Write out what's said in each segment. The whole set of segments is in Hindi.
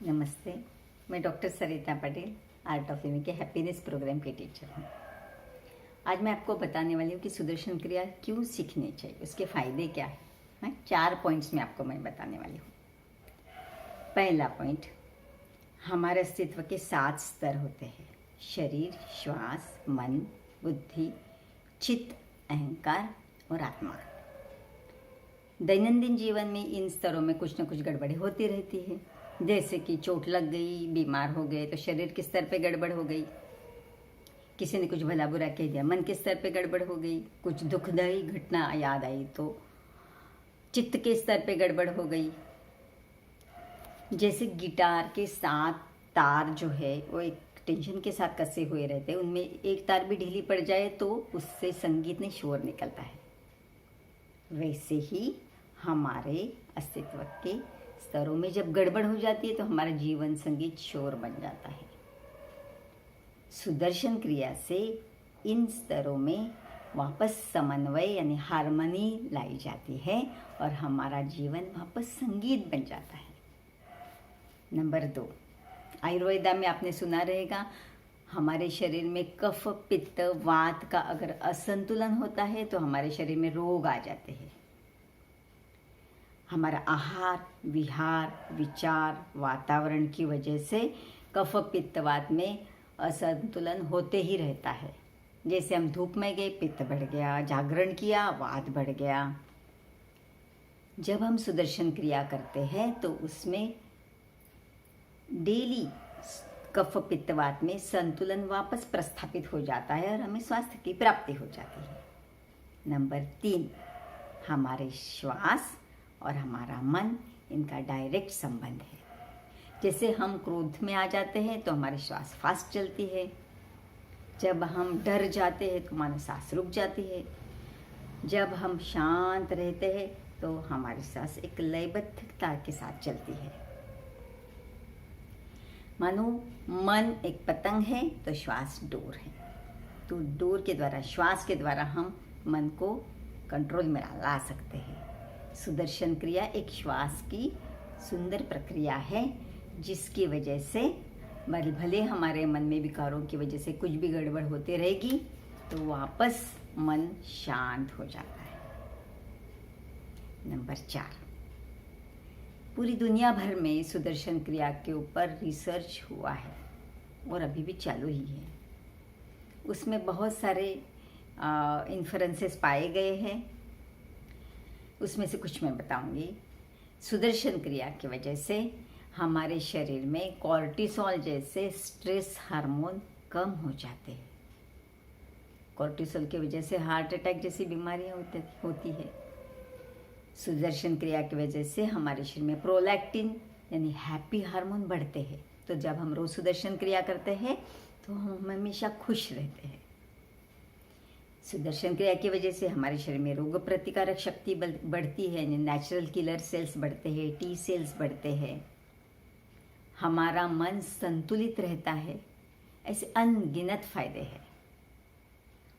नमस्ते। मैं doctor Sarita Patel art of living के हैप्पीनेस प्रोग्राम के टीचर हूँ। आज मैं आपको बताने वाली हूँ कि सुदर्शन क्रिया क्यों सीखनी चाहिए, उसके फ़ायदे क्या है। 4 पॉइंट्स में आपको मैं बताने वाली हूँ। पहला पॉइंट, हमारे अस्तित्व के 7 स्तर होते हैं: शरीर, श्वास, मन, बुद्धि, चित्त, अहंकार और आत्मा। दैनंदिन जीवन में इन स्तरों में कुछ न कुछ गड़बड़ी होती रहती है। जैसे कि चोट लग गई, बीमार हो गए तो शरीर के स्तर पे गड़बड़ हो गई, किसी ने कुछ भला बुरा कह दिया, मन के स्तर पे गड़बड़ हो गई, कुछ दुखदायी घटना याद आई तो चित्त के स्तर पे गड़बड़ हो गई। जैसे गिटार के 7 तार जो है वो एक टेंशन के साथ कसे हुए रहते हैं, उनमें एक तार भी ढीली पड़ जाए तो उससे संगीत में शोर निकलता है। वैसे ही हमारे अस्तित्व के स्तरों में जब गड़बड़ हो जाती है तो हमारा जीवन संगीत शोर बन जाता है। सुदर्शन क्रिया से इन स्तरों में वापस समन्वय यानी हार्मनी लाई जाती है और हमारा जीवन वापस संगीत बन जाता है। नंबर 2, आयुर्वेदा में आपने सुना रहेगा, हमारे शरीर में कफ, पित्त, वात का अगर असंतुलन होता है तो हमारे शरीर में रोग आ जाते हैं। हमारा आहार, विहार, विचार, वातावरण की वजह से कफ, पित्त, वात में असंतुलन होते ही रहता है। जैसे हम धूप में गए, पित्त बढ़ गया, जागरण किया, वात बढ़ गया। जब हम सुदर्शन क्रिया करते हैं तो उसमें डेली कफ, पित्त, वात में संतुलन वापस प्रस्थापित हो जाता है और हमें स्वास्थ्य की प्राप्ति हो जाती है। नंबर 3, हमारे श्वास और हमारा मन, इनका डायरेक्ट संबंध है। जैसे हम क्रोध में आ जाते हैं तो हमारी श्वास फास्ट चलती है, जब हम डर जाते हैं तो हमारी सांस रुक जाती है, जब हम शांत रहते हैं तो हमारी सांस एक लयबद्धता के साथ चलती है। मानो मन एक पतंग है तो श्वास डोर है, तो डोर के द्वारा, श्वास के द्वारा हम मन को कंट्रोल में ला सकते हैं। सुदर्शन क्रिया एक श्वास की सुंदर प्रक्रिया है जिसकी वजह से भले हमारे मन में विकारों की वजह से कुछ भी गड़बड़ होती रहेगी तो वापस मन शांत हो जाता है। नंबर 4, पूरी दुनिया भर में सुदर्शन क्रिया के ऊपर रिसर्च हुआ है और अभी भी चालू ही है। उसमें बहुत सारे इन्फ्रेंसेस पाए गए हैं, उसमें से कुछ मैं बताऊंगी। सुदर्शन क्रिया की वजह से हमारे शरीर में कॉर्टिसोल जैसे स्ट्रेस हार्मोन कम हो जाते हैं। कॉर्टिसोल की वजह से हार्ट अटैक जैसी बीमारियां होती है। सुदर्शन क्रिया की वजह से हमारे शरीर में प्रोलैक्टिन यानी हैप्पी हार्मोन बढ़ते हैं। तो जब हम रोज सुदर्शन क्रिया करते हैं तो हम हमेशा खुश रहते हैं। सुदर्शन क्रिया की वजह से हमारे शरीर में रोग प्रतिकारक शक्ति बढ़ती है, नेचुरल किलर सेल्स बढ़ते हैं, टी सेल्स बढ़ते हैं, हमारा मन संतुलित रहता है। ऐसे अनगिनत फायदे हैं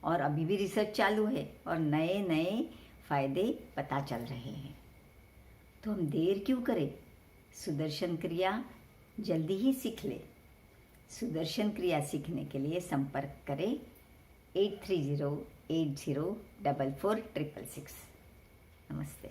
और अभी भी रिसर्च चालू है और नए नए फायदे पता चल रहे हैं। तो हम देर क्यों करें, सुदर्शन क्रिया जल्दी ही सीख ले। सुदर्शन क्रिया सीखने के लिए संपर्क करें 8308044666। नमस्ते।